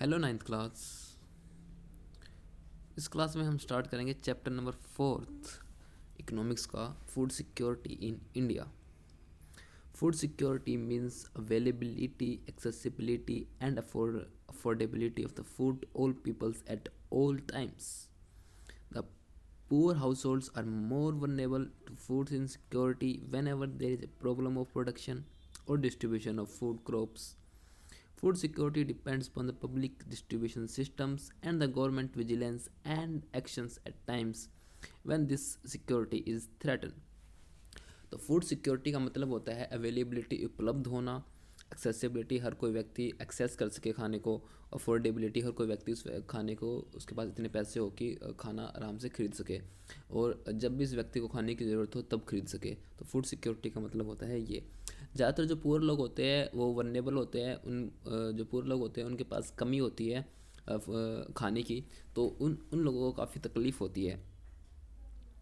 Hello ninth class. इस class में हम स्टार्ट करेंगे चैप्टर नंबर 4 इकोनॉमिक्स का, food security in India. Food security means availability, accessibility and affordability of the food all peoples at all times. The poor households are more vulnerable to food insecurity whenever there is a problem of production or distribution of food crops. Food security depends upon the public distribution systems and the government vigilance and actions at times when this security is threatened. तो food security का मतलब होता है availability, उपलब्ध होना, accessibility, हर कोई व्यक्ति access कर सके खाने को, अफोर्डेबिलिटी, हर कोई व्यक्ति उस खाने को, उसके पास इतने पैसे हो कि खाना आराम से खरीद सके, और जब भी इस व्यक्ति को खाने की ज़रूरत हो तब खरीद सके। तो फूड सिक्योरिटी का मतलब होता है ये। ज़्यादातर जो पुअर लोग होते हैं वो वनरेबल होते हैं, जो पुअर लोग होते हैं उनके पास कमी होती है खाने की, तो उन उन लोगों को काफ़ी तकलीफ़ होती है।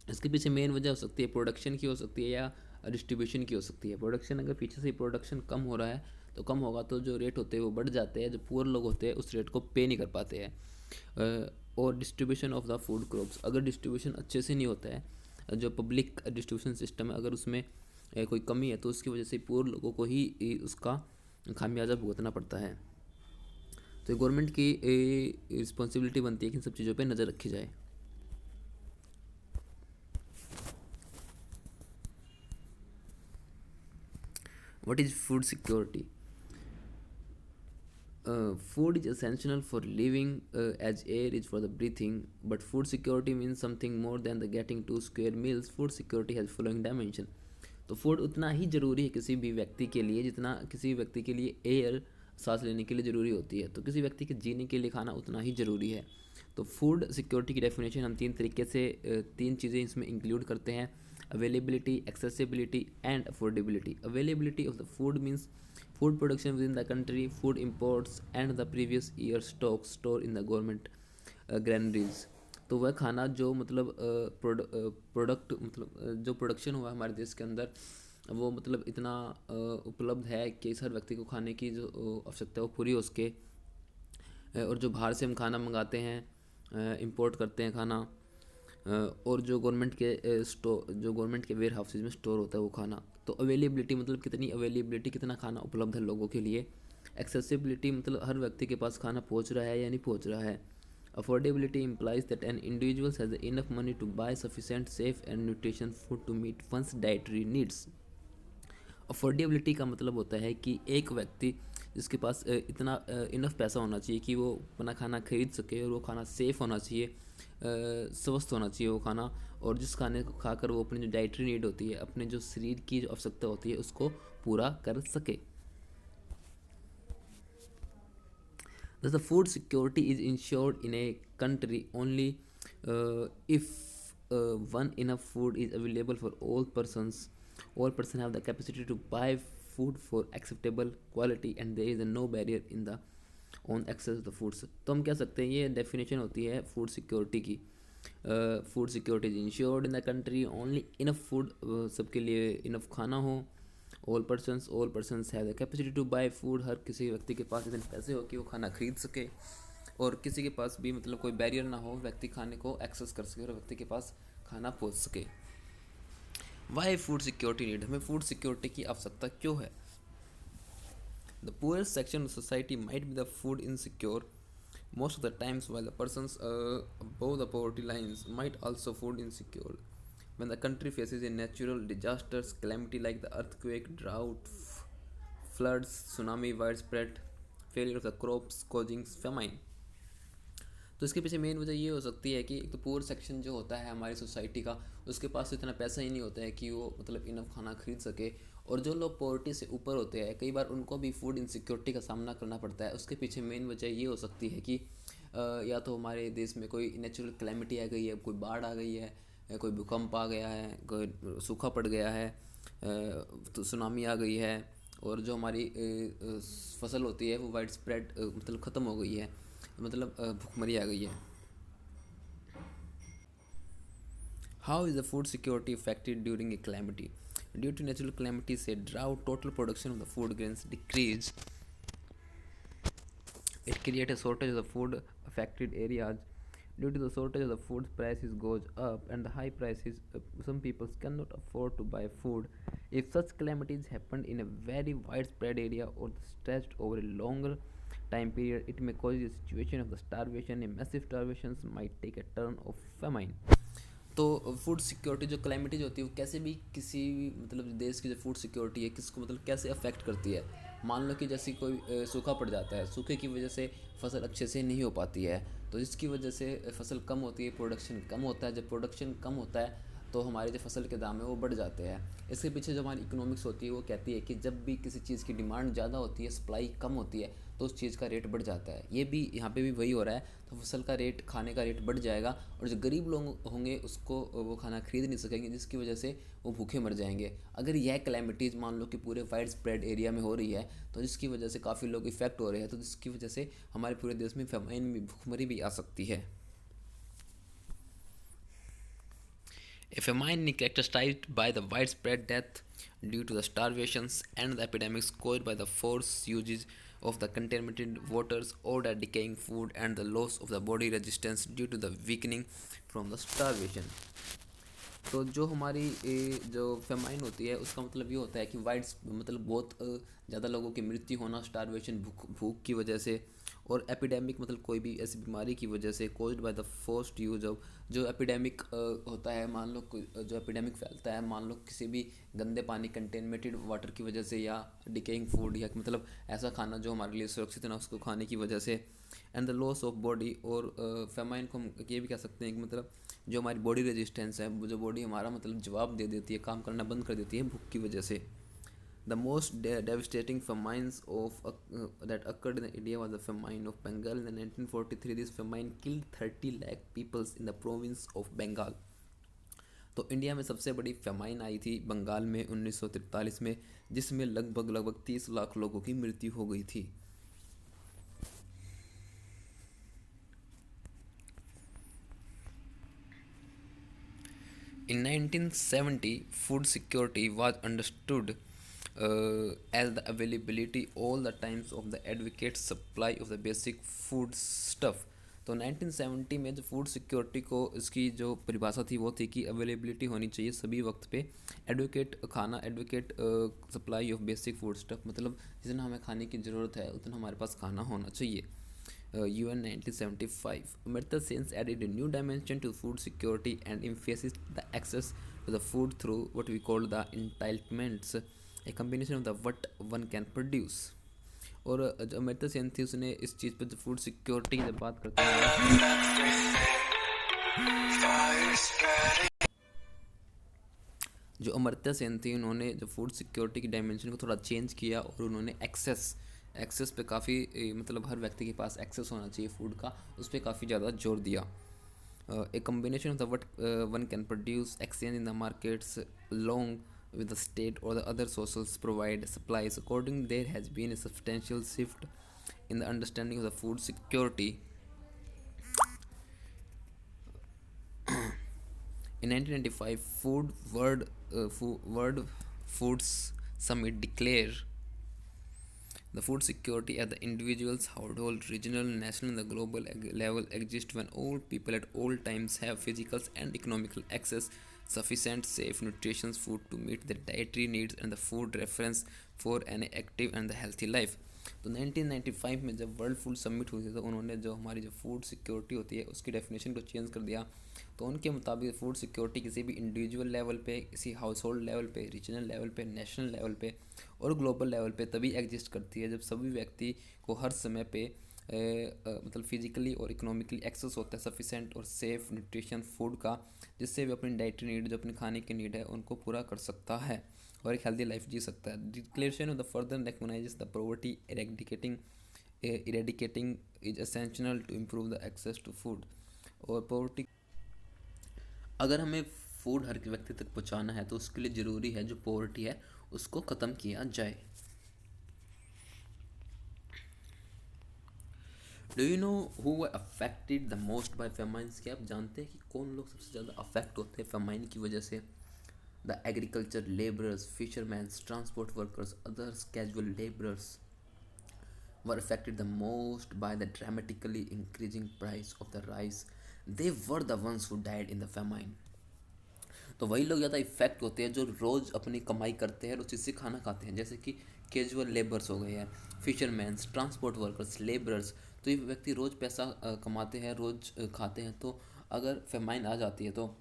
इसके पीछे मेन वजह हो सकती है प्रोडक्शन की, हो सकती है या डिस्ट्रीब्यूशन की हो सकती है। प्रोडक्शन, अगर पीछे से प्रोडक्शन कम हो रहा है तो कम होगा तो जो रेट होते हैं वो बढ़ जाते हैं, जो पुअर लोग होते हैं उस रेट को पे नहीं कर पाते हैं। और distribution of the food crops, अगर डिस्ट्रीब्यूशन अच्छे से नहीं होता है, जो पब्लिक डिस्ट्रीब्यूशन सिस्टम है अगर उसमें कोई कमी है तो उसकी वजह से पुअर लोगों को ही उसका खामियाजा भुगतना पड़ता है। तो गवर्नमेंट की रिस्पॉन्सिबिलिटी बनती है कि इन सब चीज़ों पर नज़र रखी जाए। What is food security? Food is essential for living, as air is for the breathing. But food security means something more than the getting 2 square meals. Food security has following dimension. तो food उतना ही ज़रूरी है किसी भी व्यक्ति के लिए जितना किसी व्यक्ति के लिए एयर सांस लेने के लिए ज़रूरी होती है। तो किसी व्यक्ति के जीने के लिए खाना उतना ही ज़रूरी है। तो फूड सिक्योरिटी की डेफिनेशन हम 3 तरीके से, 3 चीज़ें इसमें इंक्लूड करते हैं: availability, accessibility and affordability. Availability of the food means food production within the country, food imports and the previous year stock store in the government granaries। तो वह खाना जो मतलब प्रोडक्ट मतलब जो प्रोडक्शन हुआ हमारे देश के अंदर, वो मतलब इतना उपलब्ध है कि हर व्यक्ति को खाने की जो आवश्यकता है वो पूरी हो सके। और जो बाहर से हम खाना मंगाते हैं, इंपोर्ट करते हैं खाना, और जो गवर्नमेंट के जो गवर्नमेंट के वेयर हाउसेज में स्टोर होता है वो खाना। तो अवेलेबिलिटी मतलब कितनी अवेलेबिलिटी, कितना खाना उपलब्ध है लोगों के लिए। एक्सेसिबिलिटी मतलब हर व्यक्ति के पास खाना पहुंच रहा है या नहीं पहुंच रहा है। Affordability implies that an individual has enough money to buy sufficient safe and nutritious food to meet one's dietary needs। Affordability का मतलब होता है कि एक व्यक्ति जिसके पास इतना इनफ पैसा होना चाहिए कि वो अपना खाना खरीद सके, और वो खाना सेफ़ होना चाहिए, स्वस्थ होना चाहिए वो खाना, और जिस खाने को खाकर वो अपनी जो डाइटरी नीड होती है, अपने जो शरीर की जो आवश्यकता होती है उसको पूरा कर सके। Thus, the food security is ensured in a country only if one enough food is available for all persons. All persons have the capacity to buy food for acceptable quality and there is no barrier in the on access the foods. तो हम कह सकते हैं ये definition होती है food security की। Food security is ensured in the country only enough food, सबके लिए इनफ खाना हो। All persons have the capacity to buy food, हर किसी व्यक्ति के पास इतने पैसे हो कि वो खाना खरीद सके, और किसी के पास भी मतलब कोई बैरियर ना हो, व्यक्ति खाने को एक्सेस कर सके और व्यक्ति के पास खाना पहुंच सके। वाई फूड सिक्योरिटी नीड, हमें फूड सिक्योरिटी की आवश्यकता क्यों है? The poorest section of society might be the food insecure most of the times, while the persons above the poverty lines might also food insecure. When the country faces a natural disasters, calamity like the earthquake, drought, floods, tsunami, widespread failure of the crops causing famine। तो इसके पीछे main वजह ये हो सकती है कि एक तो पुअर सेक्शन जो होता है हमारी सोसाइटी का, उसके पास तो इतना पैसा ही नहीं होता है कि वो मतलब इनफ खाना खरीद सके, और जो लोग पॉवर्टी से ऊपर होते हैं कई बार उनको भी फूड इनसिक्योरिटी का सामना करना पड़ता है। उसके पीछे मेन वजह ये हो सकती है कि या तो हमारे देश में कोई नेचुरल कैलेमिटी आ गई है, कोई बाढ़ आ गई है, कोई भूकंप आ गया है, कोई सूखा पड़ गया है, तो सुनामी आ गई है, और जो हमारी फसल होती है वो वाइड स्प्रेड मतलब ख़त्म हो गई है, मतलब भूखमरी आ गई है। How is the food security affected during a calamity? Due to natural calamities, say drought, total production of the food grains decrease. It creates a shortage of the food affected areas. Due to the shortage of the food, prices goes up, and the high prices, some people cannot afford to buy food. If such calamities happen in a very widespread area or stretched over a longer time period, it may cause a situation of the starvation. A massive starvations might take a turn of famine. तो food security जो क्लाइमेटीज होती है वो कैसे भी किसी भी मतलब देश की जो फूड सिक्योरिटी है किसको मतलब कैसे अफेक्ट करती है। मान लो कि जैसे कोई सूखा पड़ जाता है, सूखे की वजह से फसल अच्छे से नहीं हो पाती है, तो जिसकी वजह से फसल कम होती है, प्रोडक्शन कम होता है। जब प्रोडक्शन कम होता है तो हमारे जो फसल के दाम है वो बढ़ जाते हैं। इसके पीछे जो हमारी इकोनॉमिक्स होती है वो कहती है कि जब भी किसी चीज़ की डिमांड ज़्यादा होती है, सप्लाई कम होती है, तो उस चीज़ का रेट बढ़ जाता है। ये भी यहाँ पे भी वही हो रहा है। तो फसल का रेट, खाने का रेट बढ़ जाएगा, और जो गरीब लोग होंगे उसको वो खाना खरीद नहीं सकेंगे, जिसकी वजह से वो भूखे मर जाएंगे। अगर यह कैलेमिटीज़ मान लो कि पूरे वाइड स्प्रेड एरिया में हो रही है, तो जिसकी वजह से काफ़ी लोग इफ़ेक्ट हो रहे हैं, तो जिसकी वजह से हमारे पूरे देश में फेमाइन भी, भूखमरी भी आ सकती है। A famine characterized by the widespread death due to the starvations and the epidemics caused by the forced usage of the contaminated waters or the decaying food and the loss of the body resistance due to the weakening from the starvation. तो जो हमारी जो famine होती है उसका मतलब ये होता है कि वाइड मतलब बहुत ज़्यादा लोगों की मृत्यु होना, स्टारवेशन, भूख की वजह से, और एपिडेमिक मतलब कोई भी ऐसी बीमारी की वजह से, caused by the forced use of, जो एपिडेमिक होता है, मान लो जो एपिडेमिक फैलता है मान लो किसी भी गंदे पानी, कंटेमिनेटेड वाटर की वजह से, या डिकेइंग फूड, या मतलब ऐसा खाना जो हमारे लिए सुरक्षित ना उसको खाने की वजह से, and the loss of body. और फेमाइन को हम ये भी कह सकते हैं कि मतलब जो हमारी बॉडी रेजिस्टेंस है, जो बॉडी हमारा मतलब जवाब दे देती है, काम करना बंद कर देती है भूख की वजह से। The most devastating famines that occurred in India was the famine of Bengal in 1943. This famine killed 30 lakh people in the province of Bengal. तो इंडिया में सबसे बड़ी फेमाइन आई थी बंगाल में 1943 में, जिसमें लगभग 30 लाख लोगों की मृत्यु हो गई थी। In 1970, food security was understood as the availability all the times of the adequate supply of the basic food stuff. तो 1970 में जो फूड सिक्योरिटी को इसकी जो परिभाषा थी वो थी कि अवेलेबिलिटी होनी चाहिए सभी वक्त पे, एडवोकेट खाना, advocate supply of basic food stuff, मतलब जितना हमें खाने की ज़रूरत है उतना हमारे पास खाना होना चाहिए। UN 1975. Amartya Sen added a new dimension to food security and emphasized the access to the food through what we call the entitlements, a combination of the what one can produce. और जो अमर्त्य सेन थी उसने इस चीज़ पर, जो food security की जब बात करते हैं, जो अमर्त्य सेन थी उन्होंने जो फूड सिक्योरिटी की डायमेंशन को थोड़ा चेंज किया, और उन्होंने एक्सेस पे काफ़ी मतलब हर व्यक्ति के पास एक्सेस होना चाहिए फूड का, उस पर काफ़ी ज़्यादा जोर दिया। A combination of the what one can produce, exchange in the markets along with the state or the other sources provide supplies. According, there has been a substantial shift in the understanding of the food security. In 1995, World Foods Summit declared the food security at the individual's household, regional, national, and the global level exists when all people at all times have physical and economical access sufficient safe nutritious food to meet their dietary needs and the food reference for an active and the healthy life. तो 1995 में जब world food summit हुई थी तो उन्होंने जो हमारी जो फूड सिक्योरिटी होती है उसकी डेफिनेशन को चेंज कर दिया। तो उनके मुताबिक फूड सिक्योरिटी किसी भी इंडिविजुअल लेवल पे, किसी हाउस होल्ड लेवल पे, रीजनल लेवल पे, नेशनल लेवल पे और ग्लोबल लेवल पे तभी एग्जिस्ट करती है जब सभी व्यक्ति को हर समय पे मतलब फिजिकली और इकोनॉमिकली एक्सेस होता है सफिशेंट और सेफ न्यूट्रिशन फूड का, जिससे भी अपनी डाइटरी नीड, जो अपने खाने की नीड है उनको पूरा कर सकता है और एक हेल्दी लाइफ जी सकता है। Declaration of the further recognises the poverty eradicating is essential to improve the access to food. और पॉवर्टी, अगर हमें फूड हर व्यक्ति तक पहुंचाना है तो उसके लिए ज़रूरी है जो पॉवर्टी है उसको ख़त्म किया जाए। Do you know who were affected the most by famines? क्या आप जानते हैं कि कौन लोग सबसे ज़्यादा अफेक्ट होते हैं फेमाइन की वजह से? The agriculture labourers, fisherman, transport workers, others casual labourers. were affected the most by the dramatically increasing price of the rice. They were the ones who died in the famine. तो वही लोग ज़्यादा effect होते हैं जो रोज़ अपनी कमाई करते हैं और उसी से खाना खाते हैं, जैसे कि कैजुअल लेबर्स हो गए हैं, फिशरमैन्स, ट्रांसपोर्ट वर्कर्स, लेबरर्स। तो ये व्यक्ति रोज़ पैसा कमाते हैं, रोज़ खाते हैं। तो अगर फेमाइन आ जाती है तो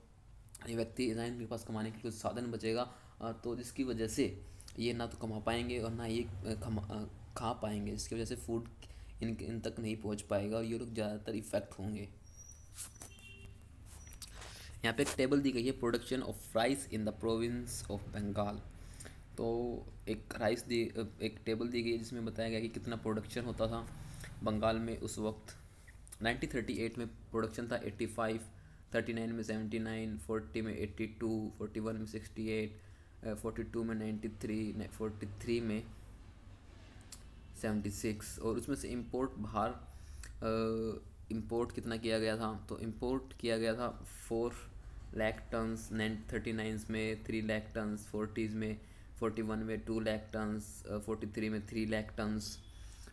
ये व्यक्ति ना इनके पास कमाने के कुछ साधन बचेगा, तो जिसकी वजह से ये ना तो कमा पाएंगे और ना ये खा पाएंगे, जिसकी वजह से फूड इन तक नहीं पहुंच पाएगा और ये लोग ज़्यादातर इफेक्ट होंगे। यहाँ पे एक टेबल दी गई है, production of rice in the province of Bengal. तो एक टेबल दी गई है जिसमें बताया गया कि कितना प्रोडक्शन होता था बंगाल में उस वक्त। 1938 में प्रोडक्शन था 85, 39 में 79, 40 में 82, 41 में 68, 42 में 93, 43 में 76। और उसमें से इंपोर्ट कितना किया गया था, तो इंपोर्ट किया गया था 4 लाख टन्स 39 में, 3 लाख टन्स 40s में, 41 में 2 लाख टन्स, 43 में 3 लाख टन्स।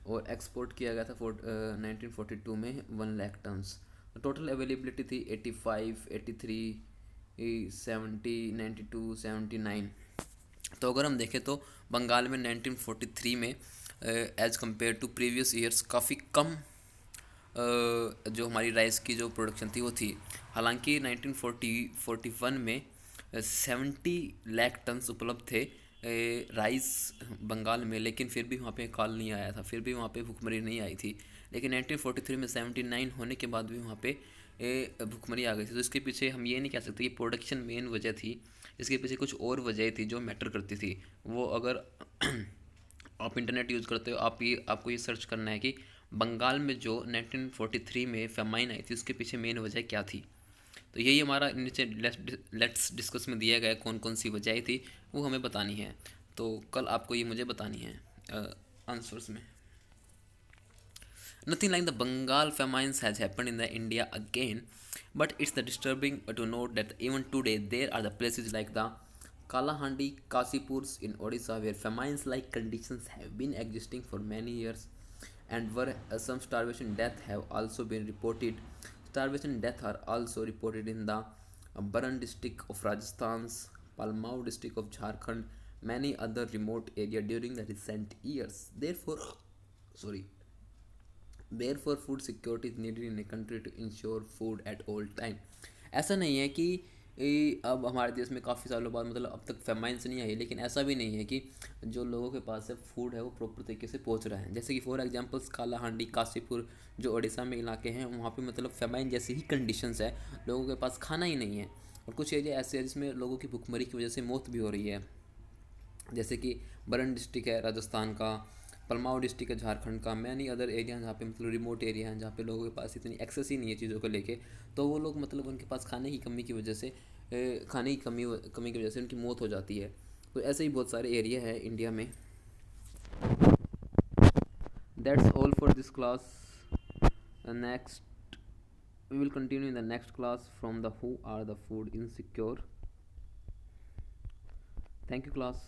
और एक्सपोर्ट किया गया था 1942 में 1 लाख टन्स। टोटल अवेलेबिलिटी थी 85, 83, 70, 92, 79। तो अगर हम देखें तो बंगाल में 1943 में as compared to previous years काफ़ी कम जो हमारी राइस की जो प्रोडक्शन थी वो थी। हालांकि 1941 में 70 लाख टन्स उपलब्ध थे राइस बंगाल में, लेकिन फिर भी वहाँ पे काल नहीं आया था, फिर भी वहाँ पे भुखमरी नहीं आई थी। लेकिन 1943 में 79 होने के बाद भी वहाँ पे भुखमरी आ गई थी। तो इसके पीछे हम ये नहीं कह सकते कि प्रोडक्शन मेन वजह थी, इसके पीछे कुछ और वजह थी जो मैटर करती थी। वो अगर आप इंटरनेट यूज़ करते हो, आपको ये सर्च करना है कि बंगाल में जो 1943 में फेमाइन आई थी उसके पीछे मेन वजह क्या थी। तो यही हमारा नीचे लेट्स डिस्कस में दिया गया है, कौन कौन सी वजह थी वो हमें बतानी है। तो कल आपको ये मुझे बतानी है आंसर्स में। Nothing like the Bengal famines has happened in the India again, but it's the disturbing to note that even today there are the places like the Kalahandi, Kasipurs in Odisha where famines-like conditions have been existing for many years, and where some starvation deaths have also been reported. Starvation deaths are also reported in the Baran district of Rajasthan's Palmau district of Jharkhand, many other remote areas during the recent years. Therefore food security is needed in a country to ensure food at all time. ऐसा नहीं है कि अब हमारे देश में काफ़ी सालों बाद मतलब अब तक फेमाइन से नहीं आई, लेकिन ऐसा भी नहीं है कि जो लोगों के पास है फूड है वो प्रॉपर तरीके से पहुंच रहा है। जैसे कि फॉर एग्जांपल्स कालाहांडी, काशीपुर जो उड़ीसा में इलाके हैं वहाँ पे मतलब फेमाइन जैसी ही कंडीशंस है, लोगों के पास खाना ही नहीं है। और कुछ एरिया ऐसे हैं जिसमें लोगों की भुखमरी की वजह से मौत भी हो रही है, जैसे कि बरन डिस्ट्रिक्ट है राजस्थान का, पलमाऊ डिस्ट्रिक्ट है झारखंड का, मैनी अदर एरिया जहाँ पे मतलब रिमोट एरिया हैं जहाँ पे लोगों के पास इतनी एक्सेस ही नहीं है चीज़ों को लेके। तो वो लोग मतलब उनके पास खाने की कमी की वजह से खाने की कमी की वजह से उनकी मौत हो जाती है। तो ऐसे ही बहुत सारे एरिया है इंडिया में। That's all for this class. Next we will continue in the next class from the who are the food insecure. Thank you class.